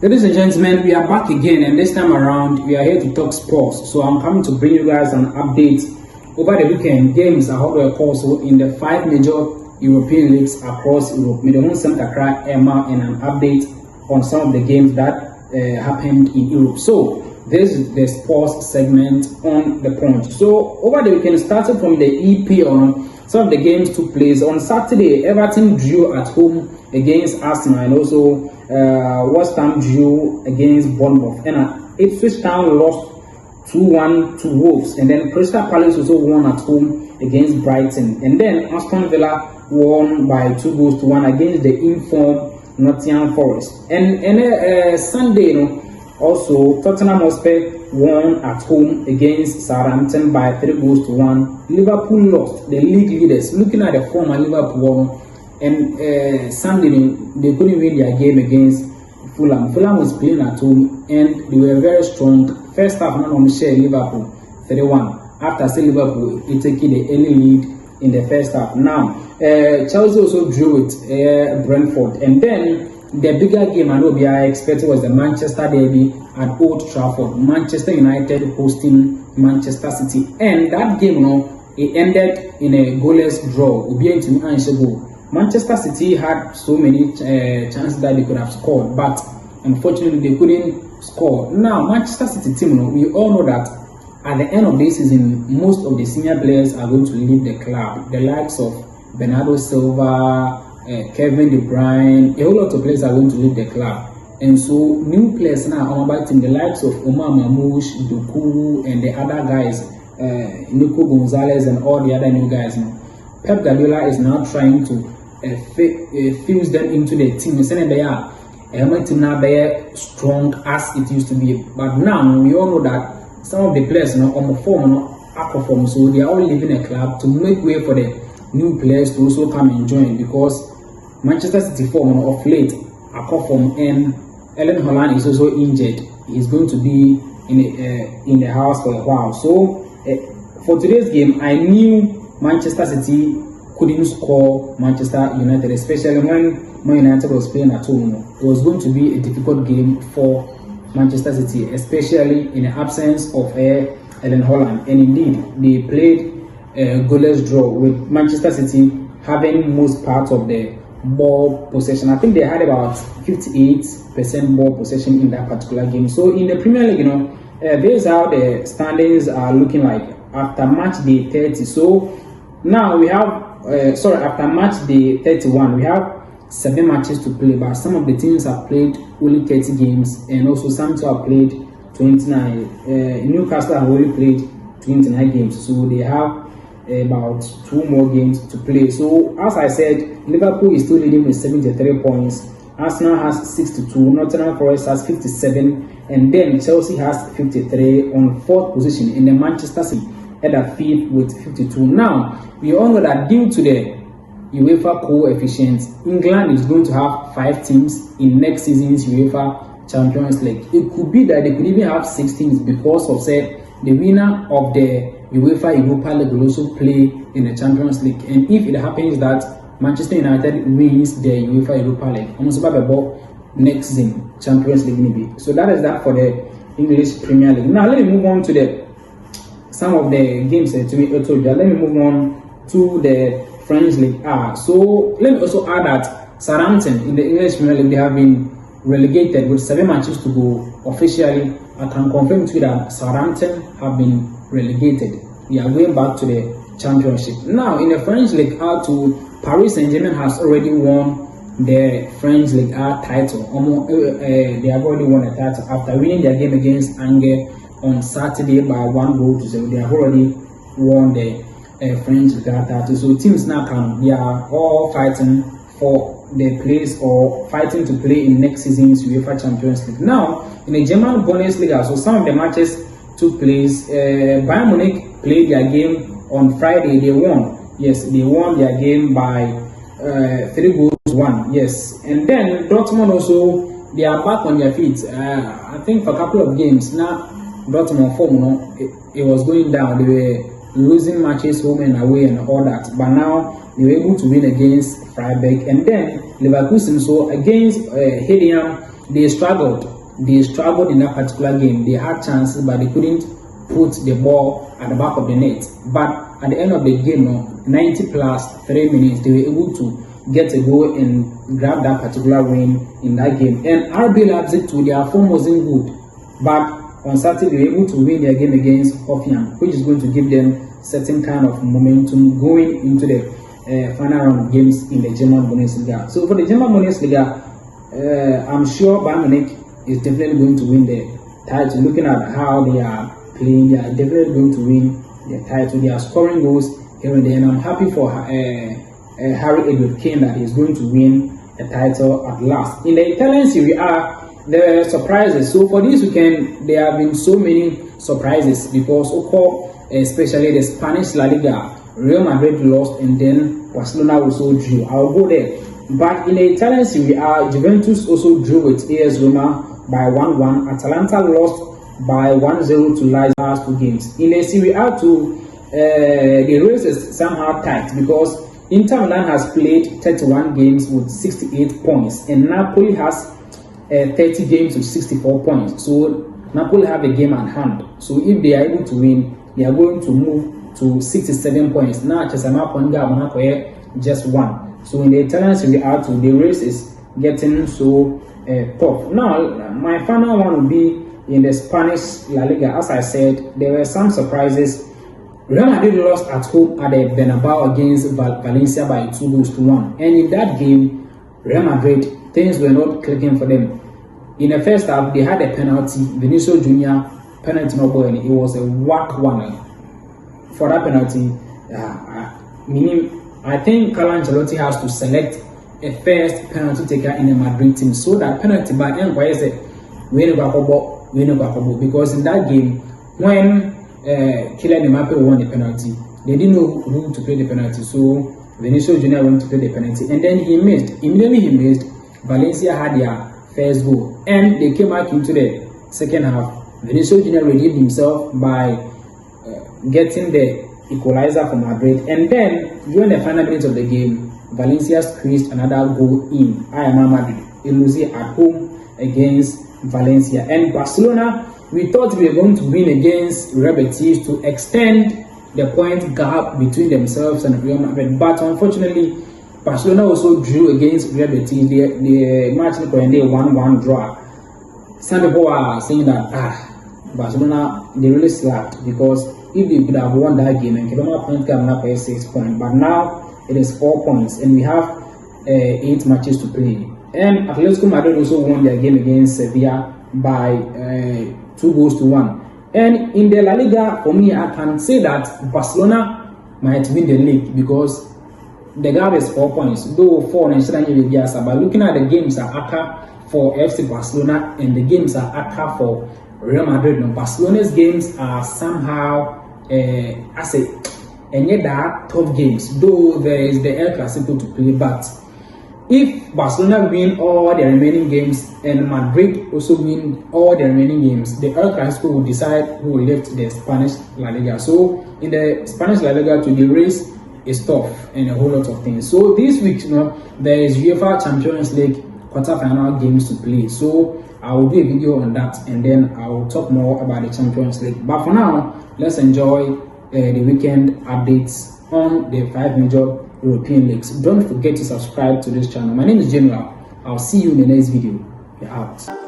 Ladies and gentlemen, we are back again, and this time around we are here to talk sports. So I'm coming to bring you guys an update. Over the weekend, games are held also in the 5 major European leagues across Europe. We don't send Accra, Emma, and an update on some of the games that happened in Europe. So this is the sports segment on the punch. So over the weekend, started from the EPL. Some of the games took place on Saturday. Everton drew at home against Arsenal, and also West Ham drew against Bournemouth. And Ipswich Town lost 2-1 to Wolves, and then Crystal Palace also won at home against Brighton. And then Aston Villa won by 2-1 against the informed Nottingham Forest. And Sunday, also Tottenham Hotspur won at home against Southampton by 3-1. Liverpool lost, the league leaders. Looking at the form of Liverpool, and Sunday they couldn't win their game against Fulham. Fulham was playing at home and they were very strong. First half, not only share Liverpool 3-1. After say Liverpool, it taking the early lead in the first half. Now, Chelsea also drew with Brentford, and then the bigger game I know I expected was the Manchester derby at Old Trafford. Manchester United hosting Manchester City, and that game, it ended in a goalless draw. Manchester City had so many chances that they could have scored, but unfortunately they couldn't score. Now, Manchester City team, we all know that at the end of this season, most of the senior players are going to leave the club. The likes of Bernardo Silva, Kevin De Bruyne, a whole lot of players are going to leave the club. And so new players now are inviting the likes of Omar Mamouche, Doku, and the other guys, Nico Gonzalez and all the other new guys. Pep Guardiola is now trying to fuse them into the team. They are team now very strong as it used to be. But now we all know that some of the players on the form, so they are all leaving the club to make way for the new players to also come and join, because Manchester City form of late form, and Erling Haaland is also injured. He's going to be in the house for a while. So for today's game, I knew Manchester City couldn't score Manchester United, especially when Man United was playing at home. It was going to be a difficult game for Manchester City, especially in the absence of Erling Haaland. And indeed, they played a goalless draw, with Manchester City having most part of the ball possession. I think they had about 58% ball possession in that particular game. So in the Premier League, this is how the standings are looking like after match day 30. So now we have after match day 31, we have 7 matches to play, but some of the teams have played only 30 games, and also some have played 29. Newcastle have only played 29 games, so they have about 2 more games to play. So as I said, Liverpool is still leading with 73 points. Arsenal has 62, Nottingham Forest has 57, and then Chelsea has 53 on 4th position, in the Manchester City at 5th with 52. Now, we all know that due to the UEFA coefficients, England is going to have 5 teams in next season's UEFA Champions League. It could be that they could even have 6 teams, because of the winner of the UEFA Europa League will also play in the Champions League. And if it happens that Manchester United wins the UEFA Europa League, almost about next season Champions League maybe. So that is that for the English Premier League. Now let me move on to some of the games to me. Let me move on to the French League A. So let me also add that Southampton in the English Premier League, they have been relegated with 7 matches to go. Officially, I can confirm to you that Southampton have been relegated. We are going back to the Championship. Now in the French League A, Paris Saint-Germain has already won the French League A title. They have already won the title after winning their game against Angers on Saturday by 1-0. They have already won the French League A title. So teams now they are all fighting for the place or fighting to play in next season's UEFA Champions League. Now in the German Bundesliga, so some of the matches took place. Bayern Munich played their game on Friday. They won. Yes, they won their game by 3-1. Yes, and then Dortmund also, they are back on their feet. I think for a couple of games now, Dortmund form, it was going down. They were losing matches home and away and all that. But now they were able to win against Freiburg, and then Leverkusen so against Heidenheim. they struggled. They struggled in that particular game. They had chances, but they couldn't put the ball at the back of the net. But at the end of the game, 90 plus 3 minutes, they were able to get a goal and grab that particular win in that game. And RB Leipzig too, their form wasn't good, but on Saturday they were able to win their game against Hoffenheim, which is going to give them certain kind of momentum going into the final round of games in the German Bundesliga. So for the German Bundesliga, I'm sure Bayern Munich is definitely going to win the title. Looking at how they are playing, they are definitely going to win the title. They are scoring goals here and there, and I'm happy for Harry Edward Kane that he's going to win a title at last. In the Italian Serie A, there are surprises. So for this weekend, there have been so many surprises because, especially the Spanish La Liga, Real Madrid lost and then Barcelona also drew. I'll go there. But in the Italian Serie A, Juventus also drew with AS Roma by 1-1. Atalanta lost by 1-0 to Lazio last 2 games. In the Serie A too, the race is somehow tight because Inter Milan has played 31 games with 68 points and Napoli has 30 games with 64 points. So Napoli have a game at hand. So if they are able to win, they are going to move to 67 points. Now Chesama Ponga Monaco just one. So in the Italian Serie A too, the race is getting so tough. Now my final one will be in the Spanish La Liga. As I said, there were some surprises. Real Madrid lost at home at the Bernabeu against Valencia by 2-1. And in that game, Real Madrid, things were not clicking for them. In the first half, they had a penalty. Vinicius Jr. penalty no goal, and it was a whack one. For that penalty, meaning I think Carlo Ancelotti has to select a first penalty taker in the Madrid team so that penalty by end why is it because in that game when Kylian Mbappe won the penalty, they didn't know who to play the penalty, so Vinicius Jr. went to play the penalty and then he missed. Immediately he missed, Valencia had their first goal and they came back into the second half. Vinicius Jr. redeemed himself by getting the equalizer for Madrid, and then during the final minutes of the game, Valencia squeezed another goal in. Madrid losing at home against Valencia. And Barcelona, we thought we were going to win against Real Betis to extend the point gap between themselves and Real Madrid, but unfortunately Barcelona also drew against Real Betis. The match ended 1-1 draw. Some people are saying that Barcelona, they really slapped because if they could have won that game and Kebama point gap now for 6 points, but now it is 4 points and we have 8 matches to play. And Atletico Madrid also won their game against Sevilla by 2-1. And in the La Liga, for me, I can say that Barcelona might win the league because the gap is 4 points, though 4 and but looking at the games are Aka for FC Barcelona and the games are Aka for Real Madrid. Now, Barcelona's games are somehow and yet they are tough games, though there is the El Clasico to play. But if Barcelona win all the remaining games and Madrid also win all the remaining games, the El Clasico will decide who will lift the Spanish La Liga. So in the Spanish La Liga, the race is tough and a whole lot of things. So this week, there is UEFA Champions League quarter-final games to play. So I will do a video on that and then I will talk more about the Champions League. But for now, let's enjoy the weekend updates on the 5 major European leagues. Don't forget to subscribe to this channel. My name is General. I'll see you in the next video. We're out.